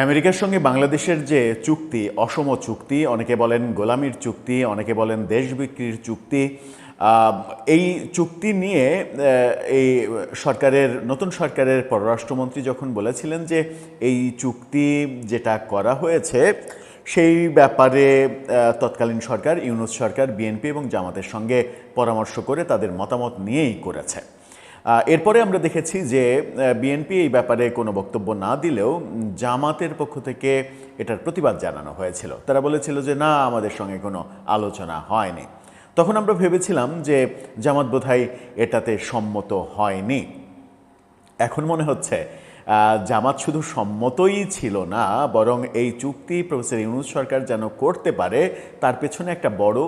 আমেরিকার সঙ্গে বাংলাদেশের যে চুক্তি, অসম চুক্তি, অনেকে বলেন গোলামির চুক্তি, অনেকে বলেন দেশ বিক্রির চুক্তি, এই চুক্তি নিয়ে এই নতুন সরকারের পররাষ্ট্রমন্ত্রী যখন বলেছিলেন যে এই চুক্তি যেটা করা হয়েছে সেই ব্যাপারে তৎকালীন সরকার, ইউনূস সরকার, বিএনপি এবং জামাতের সঙ্গে পরামর্শ করে তাদের মতামত নিয়েই করেছে। এরপরে আমরা দেখেছি যে বিএনপি এই ব্যাপারে কোনো বক্তব্য না দিলেও জামাতের পক্ষ থেকে এটার প্রতিবাদ জানানো হয়েছিল। তারা বলেছিল যে না, আমাদের সঙ্গে কোনো আলোচনা হয়নি। তখন আমরা ভেবেছিলাম যে জামাত বোধহয় এটাতে সম্মত হয়নি। এখন মনে হচ্ছে জামাত শুধু সম্মতই ছিল না, বরং এই চুক্তি প্রফেসর ইউনূস সরকার যেন করতে পারে তার পেছনে একটা বড়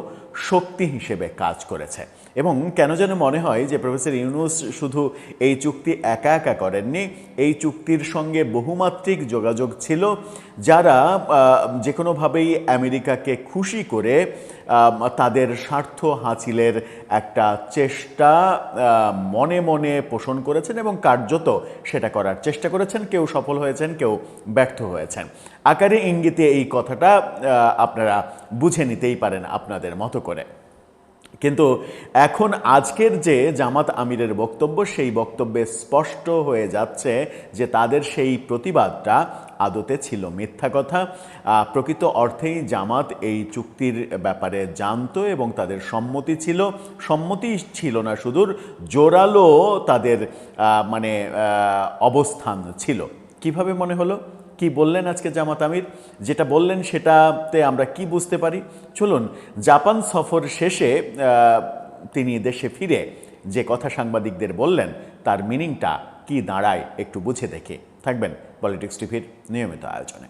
শক্তি হিসেবে কাজ করেছে। এবং কেন যেন মনে হয় যে প্রফেসর ইউনূস শুধু এই চুক্তি একা একা করেননি, এই চুক্তির সঙ্গে বহুমাত্রিক যোগাযোগ ছিল, যারা যে কোনোভাবেই আমেরিকাকে খুশি করে তাদের স্বার্থ হাসিলের একটা চেষ্টা মনে মনে পোষণ করেছেন এবং কার্যত সেটা করার চেষ্টা করেছেন। কেউ সফল হয়েছেন, কেউ ব্যর্থ হয়েছেন। আকারে ইঙ্গিতে এই কথাটা আপনারা বুঝে নিতেই পারেন আপনাদের মতো করে। কিন্তু এখন আজকের যে জামাত আমিরের বক্তব্য, সেই বক্তব্যে স্পষ্ট হয়ে যাচ্ছে যে তাদের সেই প্রতিবাদটা আদতে ছিল মিথ্যা কথা। প্রকৃত অর্থেই জামাত এই চুক্তির ব্যাপারে জানতো এবং তাদের সম্মতি ছিল না শুধু, জোরালো তাদের অবস্থান ছিল। কিভাবে মনে হলো? কি বললেন আজকে জামাত আমির? যেটা বললেন সেটাতে আমরা কি বুঝতে পারি? চলুন, জাপান সফর শেষে তিনি দেশে ফিরে যে কথা সাংবাদিকদের বললেন তার মিনিংটা কি দাঁড়ায় একটু বুঝে দেখে থাকবেন পলিটিক্স টিভির নিয়মিত আয়োজনে।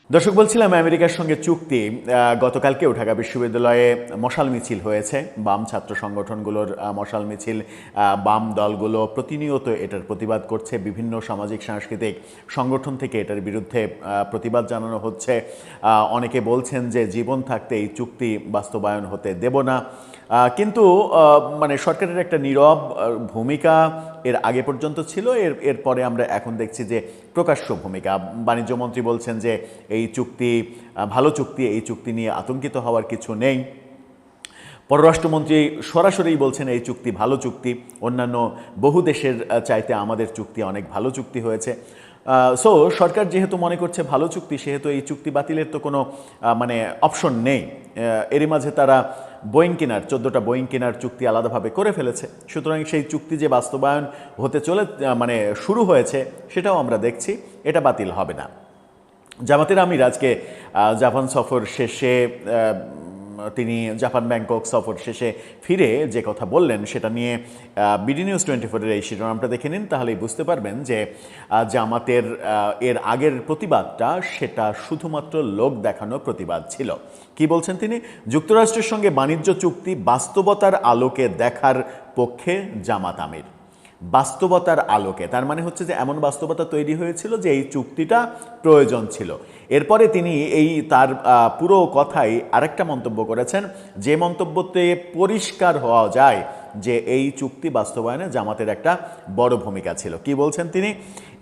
দর্শক, বলছিলাম আমেরিকার সঙ্গে চুক্তি। গতকালকেও ঢাকা বিশ্ববিদ্যালয়ে মশাল মিছিল হয়েছে, বাম ছাত্র সংগঠনগুলোর মশাল মিছিল। বাম দলগুলো প্রতিনিয়ত এটার প্রতিবাদ করছে, বিভিন্ন সামাজিক সাংস্কৃতিক সংগঠন থেকে এটার বিরুদ্ধে প্রতিবাদ জানানো হচ্ছে। অনেকে বলছেন যে জীবন থাকতে এই চুক্তি বাস্তবায়ন হতে দেব না। কিন্তু সরকারের একটা নীরব ভূমিকা এর আগে পর্যন্ত ছিল, এরপরে আমরা এখন দেখছি যে প্রকাশ্য ভূমিকা। বাণিজ্যমন্ত্রী বলছেন যে এই চুক্তি ভালো চুক্তি, এই চুক্তি নিয়ে আতঙ্কিত হওয়ার কিছু নেই। পররাষ্ট্রমন্ত্রী সরাসরি বলছেন এই চুক্তি ভালো চুক্তি, অন্যান্য বহু দেশের চাইতে আমাদের চুক্তি অনেক ভালো চুক্তি হয়েছে। সো সরকার যেহেতু মনে করছে ভালো চুক্তি, সেহেতু এই চুক্তি বাতিলের তো কোনো অপশন নেই। এরই মাঝে তারা বোয়িং কেনার 14টা বোয়িং কেনার চুক্তি আলাদাভাবে করে ফেলেছে। সুতরাং সেই চুক্তি যে বাস্তবায়ন হতে শুরু হয়েছে সেটাও আমরা দেখছি, এটা বাতিল হবে না। জামাতের আমির আজকে জাপান সফর শেষে তিনি জাপান ব্যাংকক সফর শেষে ফিরে যে কথা বললেন সেটা নিয়ে বিডি নিউজ 24-এর এই শিরোনামটা দেখে নিন, তাহলেই বুঝতে পারবেন যে জামাতের এর আগের প্রতিবাদটা সেটা শুধুমাত্র লোক দেখানো প্রতিবাদ ছিল। কি বলছেন তিনি? যুক্তরাষ্ট্রের সঙ্গে বাণিজ্য চুক্তি বাস্তবতার আলোকে দেখার পক্ষে জামাত আমির। বাস্তবতার আলোকে, তার মানে হচ্ছে যে এমন বাস্তবতা তৈরি হয়েছিল যে এই চুক্তিটা প্রয়োজন ছিল। এরপরে তিনি তার পুরো কথাই আরেকটা মন্তব্য করেছেন, যে মন্তব্যতে পরিষ্কার হওয়া যায় যে এই চুক্তি বাস্তবায়নে জামাতের একটা বড় ভূমিকা ছিল। কি বলছেন তিনি?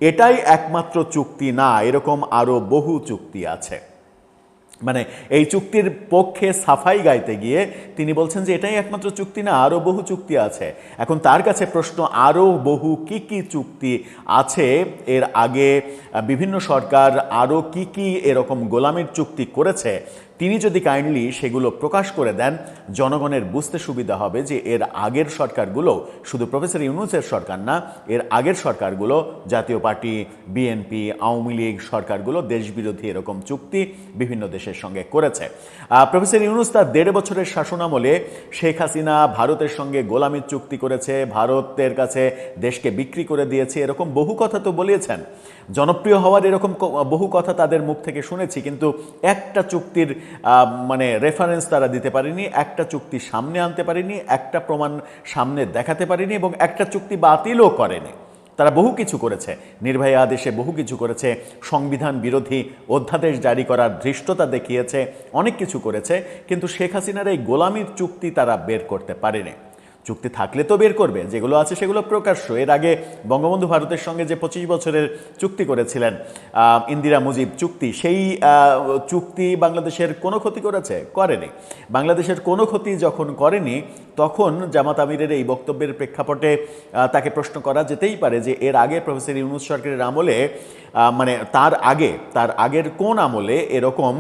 এটাই একমাত্র চুক্তি না, এরকম আরও বহু চুক্তি আছে। এই চুক্তির পক্ষে সাফাই গাইতে গিয়ে তিনি বলছেন যে এটাই একমাত্র চুক্তি না, আরও বহু চুক্তি আছে। এখন তার কাছে প্রশ্ন, আরও বহু কি কি চুক্তি আছে? এর আগে বিভিন্ন সরকার আরও কি কি এরকম গোলামির চুক্তি করেছে, তিনি যদি কাইন্ডলি সেগুলো প্রকাশ করে দেন, জনগণের বুঝতে সুবিধা হবে যে এর আগের সরকারগুলো, শুধু প্রফেসর ইউনূসের সরকার না, এর আগের সরকারগুলো, জাতীয় পার্টি, বিএনপি, আওয়ামী লীগ সরকারগুলো দেশবিরোধী এরকম চুক্তি বিভিন্ন দেশের সঙ্গে করেছে। প্রফেসর ইউনূস তার 1.5 বছরের শাসনামলে শেখ হাসিনা ভারতের সঙ্গে গোলামির চুক্তি করেছে, ভারতের কাছে দেশকে বিক্রি করে দিয়েছে, এরকম বহু কথা তো বলেছেন। জনপ্রিয় হওয়ার এরকম বহু কথা তাদের মুখ থেকে শুনেছি, কিন্তু একটা চুক্তির রেফারেন্স তারা দিতে পারেনি, একটা চুক্তি সামনে আনতে পারেনি, একটা প্রমাণ সামনে দেখাতে পারেনি, এবং একটা চুক্তি বাতিলও করেনি। তারা বহু কিছু করেছে, নির্বাহী আদেশে বহু কিছু করেছে, সংবিধান বিরোধী অধ্যাদেশ জারি করার ধৃষ্টতা দেখিয়েছে, অনেক কিছু করেছে, কিন্তু শেখ হাসিনার এই গোলামির চুক্তি তারা বের করতে পারেনি। চুক্তি থাকলে তো বের করবে, যেগুলো আছে সেগুলো প্রকাশ্য। এর আগে বঙ্গবন্ধু ভারতের সঙ্গে যে 25 বছরের চুক্তি করেছিলেন, ইন্দিরা মুজিব চুক্তি, সেই চুক্তি বাংলাদেশের কোনো ক্ষতি করেছে? করেনি। বাংলাদেশের কোনো ক্ষতি যখন করেনি, তখন জামাত আমিরের এই বক্তব্যের প্রেক্ষাপটে তাকে প্রশ্ন করা যেতেই পারে যে এর আগে প্রফেসর ইউনূস সরকারের আমলে, মানে তার আগের কোন আমলে এরকম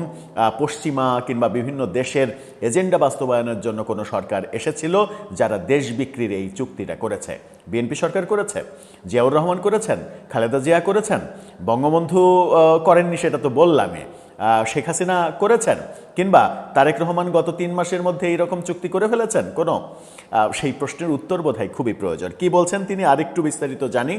পশ্চিমা কিংবা বিভিন্ন দেশের এজেন্ডা বাস্তবায়নের জন্য কোনো সরকার এসেছিল যারা দেশ বিক্রির এই চুক্তিটা করেছে? বিএনপি সরকার করেছে, জিয়াউর রহমান করেছেন, খালেদা জিয়া করেছেন, বঙ্গবন্ধু করেননি সেটা তো বললামই, শেখ হাসিনা করেছেন, কিংবা তারেক রহমান গত 3 মাসের মধ্যে এইরকম চুক্তি করে ফেলেছেন কোনো? সেই প্রশ্নের উত্তর বোধহয় খুবই প্রয়োজন। কি বলছেন তিনি আরেকটু বিস্তারিত জানি।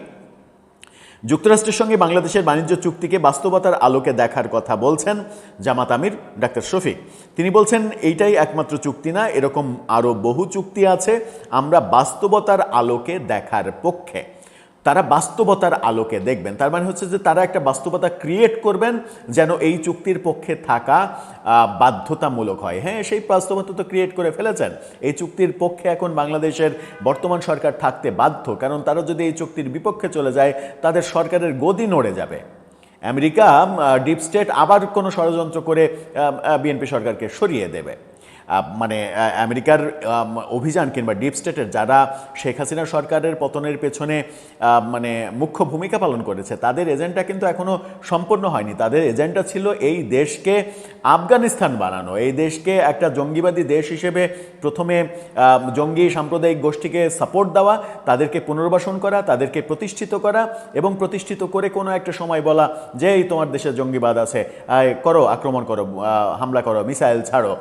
যুক্তরাষ্ট্রের সঙ্গে বাংলাদেশের বাণিজ্য চুক্তিকে বাস্তবতার আলোকে দেখার কথা বলছেন জামাত আমির ডাক্তার শফিক। তিনি বলছেন, এইটাই একমাত্র চুক্তি না, এরকম আরও বহু চুক্তি আছে, আমরা বাস্তবতার আলোকে দেখার পক্ষে। তারা বাস্তবতার আলোকে দেখবেন, তার মানে হচ্ছে যে তারা একটা বাস্তবতা ক্রিয়েট করবেন যেন এই চুক্তির পক্ষে থাকা বাধ্যতামূলক হয়। হ্যাঁ, সেই বাস্তবতা তো ক্রিয়েট করে ফেলেছেন। এই চুক্তির পক্ষে এখন বাংলাদেশের বর্তমান সরকার থাকতে বাধ্য, কারণ তারা যদি এই চুক্তির বিপক্ষে চলে যায় তাদের সরকারের গদি নড়ে যাবে। আমেরিকা, ডিপ স্টেট আবার কোনো ষড়যন্ত্র করে বিএনপি সরকারকে সরিয়ে দেবে। মানে আমেরিকার অভিযান কিংবা ডিপ স্টেটের যারা শেখ হাসিনা সরকারের পতনের পেছনে মানে মুখ্য ভূমিকা পালন করেছে, তাদের এজেন্ডা কিন্তু এখনও সম্পূর্ণ হয়নি। তাদের এজেন্ডা ছিল এই দেশকে আফগানিস্তান বানানো, এই দেশকে একটা জঙ্গিবাদী দেশ হিসেবে প্রথমে জঙ্গি সাম্প্রদায়িক গোষ্ঠীকে সাপোর্ট দেওয়া, তাদেরকে পুনর্বাসন করা, তাদেরকে প্রতিষ্ঠিত করা, এবং প্রতিষ্ঠিত করে কোনো একটা সময় বলা যে এই তোমার দেশে জঙ্গিবাদ আছে, করো, আক্রমণ করো, হামলা করো, মিসাইল ছাড়ো,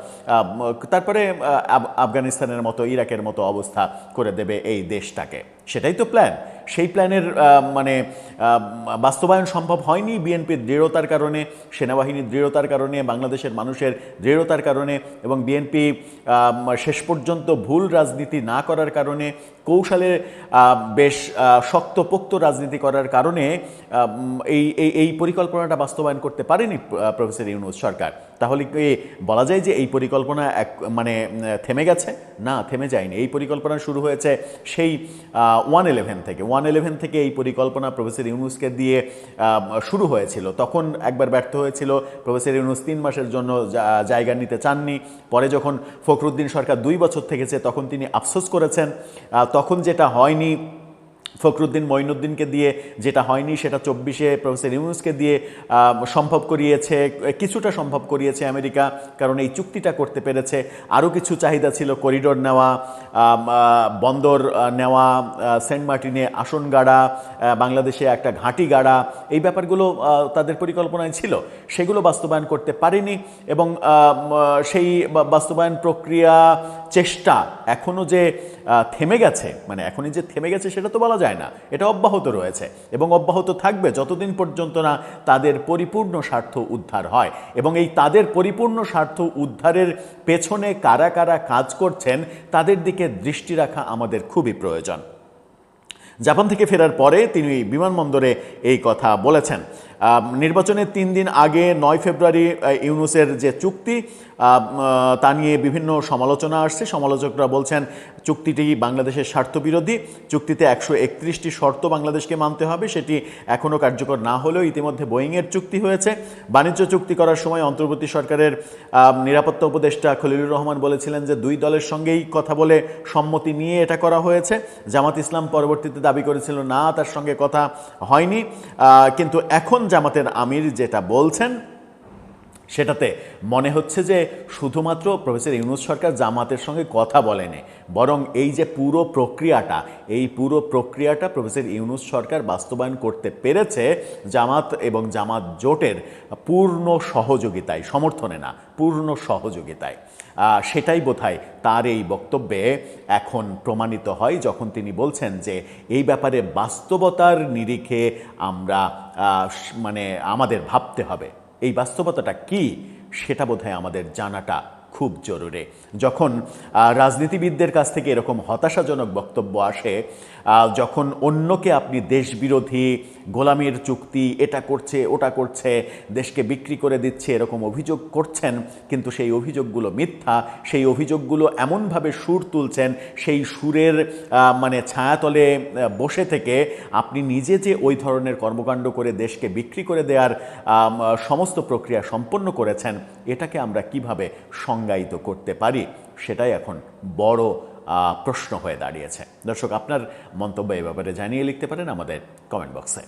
তারপরে আফগানিস্তানের মতো, ইরাকের মতো অবস্থা করে দেবে এই দেশটাকে। সেটাই তো প্ল্যান। সেই প্ল্যানের মানে বাস্তবায়ন সম্ভব হয়নি বিএনপির দৃঢ়তার কারণে, সেনাবাহিনীর দৃঢ়তার কারণে, বাংলাদেশের মানুষের দৃঢ়তার কারণে, এবং বিএনপি শেষ পর্যন্ত ভুল রাজনীতি না করার কারণে, কৌশলে বেশ শক্তপোক্ত রাজনীতি করার কারণে এই পরিকল্পনাটা বাস্তবায়ন করতে পারেনি প্রফেসর ইউনূস সরকার। তাহলে কি বলা যায় যে এই পরিকল্পনা মানে থেমে গেছে? না, থেমে যায়নি। এই পরিকল্পনা শুরু হয়েছে সেই 111 থেকে এই পরিকল্পনা প্রফেসর ইউনূসকে দিয়ে শুরু হয়েছিল। তখন একবার ব্যর্থ হয়েছিল, প্রফেসর ইউনূস 3 মাসের জন্য জায়গা নিতে চাননি। পরে যখন ফখরুদ্দিন সরকার 2 বছর থেকেছে, তখন তিনি আফসোস করেছেন। তখন যেটা হয়নি ফখরুদ্দিন মঈনুদ্দিনকে দিয়ে, যেটা হয়নি সেটা 24-এ প্রফেসর ইউনূসকে দিয়ে সম্ভব করিয়েছে, কিছুটা সম্ভব করিয়েছে আমেরিকা, কারণ এই চুক্তিটা করতে পেরেছে। আরও কিছু চাহিদা ছিল, করিডোর নেওয়া, বন্দর নেওয়া, সেন্ট মার্টিনে আসন গাড়া, বাংলাদেশে একটা ঘাঁটি গাড়া, এই ব্যাপারগুলো তাদের পরিকল্পনায় ছিল। সেগুলো বাস্তবায়ন করতে পারেনি, এবং সেই বাস্তবায়ন প্রক্রিয়া চেষ্টা এখনও যে থেমে গেছে, মানে এখনই যে থেমে গেছে সেটা তো বলা যায় না। এটা অব্যাহত রয়েছে এবং অব্যাহত থাকবে যতদিন পর্যন্ত না তাদের পরিপূর্ণ স্বার্থ উদ্ধার হয়। এবং এই তাদের পরিপূর্ণ স্বার্থ উদ্ধারের পেছনে কারা কারা কাজ করছেন তাদের দিকে দৃষ্টি রাখা আমাদের খুবই প্রয়োজন। জাপান থেকে ফেরার পরে তিনি বিমানবন্দরে এই কথা বলেছেন। নির্বাচনের 3 দিন আগে 9 ফেব্রুয়ারি ইউনূসের যে চুক্তি, তা নিয়ে বিভিন্ন সমালোচনা আসছে। সমালোচকরা বলছেন চুক্তিটি বাংলাদেশের স্বার্থবিরোধী। চুক্তিতে 131টি শর্ত বাংলাদেশকে মানতে হবে, সেটি এখনও কার্যকর না হলেও ইতিমধ্যে বোয়িংয়ের চুক্তি হয়েছে। বাণিজ্য চুক্তি করার সময় অন্তর্বর্তী সরকারের নিরাপত্তা উপদেষ্টা খলিলুর রহমান বলেছিলেন যে 2 দলের সঙ্গেই কথা বলে সম্মতি নিয়ে এটা করা হয়েছে। জামাত ইসলাম পরবর্তীতে দাবি করেছিল না, তার সঙ্গে কথা হয়নি। কিন্তু এখন জামাতের আমির যেটা বলছেন সেটাতে মনে হচ্ছে যে শুধুমাত্র প্রফেসর ইউনূস সরকার জামাতের সঙ্গে কথা বলেনি, বরং এই যে পুরো প্রক্রিয়াটা প্রফেসর ইউনূস সরকার বাস্তবায়ন করতে পেরেছে জামাত এবং জামাত জোটের পূর্ণ সহযোগিতায়, সমর্থনে না, পূর্ণ সহযোগিতায়। সেটাই বোধহয় তার এই বক্তব্যে এখন প্রমাণিত হয়, যখন তিনি বলছেন যে এই ব্যাপারে বাস্তবতার নিরিখে আমরা মানে আমাদের ভাবতে হবে। এই বাস্তবতাটা কি সেটা বোধহয় আমাদের জানাটা খুব জরুরি। যখন রাজনীতিবিদদের কাছ থেকে এরকম হতাশাজনক বক্তব্য আসে, যখন অন্যকে আপনি দেশবিরোধী, গোলামির চুক্তি, এটা করছে ওটা করছে, দেশকে বিক্রি করে দিচ্ছে, এরকম অভিযোগ করছেন, কিন্তু সেই অভিযোগগুলো মিথ্যা, সেই অভিযোগগুলো এমনভাবে সুর তুলছেন, সেই সুরের মানে ছায়াতলে বসে থেকে আপনি নিজে যে ওই ধরনের কর্মকাণ্ড করে দেশকে বিক্রি করে দেওয়ার সমস্ত প্রক্রিয়া সম্পন্ন করেছেন, এটাকে আমরা কিভাবে সংজ্ঞায়িত করতে পারি, সেটাই এখন বড় প্রশ্ন হয়ে দাঁড়িয়েছে। দর্শক, আপনার মন্তব্য এ ব্যাপারে জানিয়ে লিখতে পারেন আমাদের কমেন্ট বক্সে।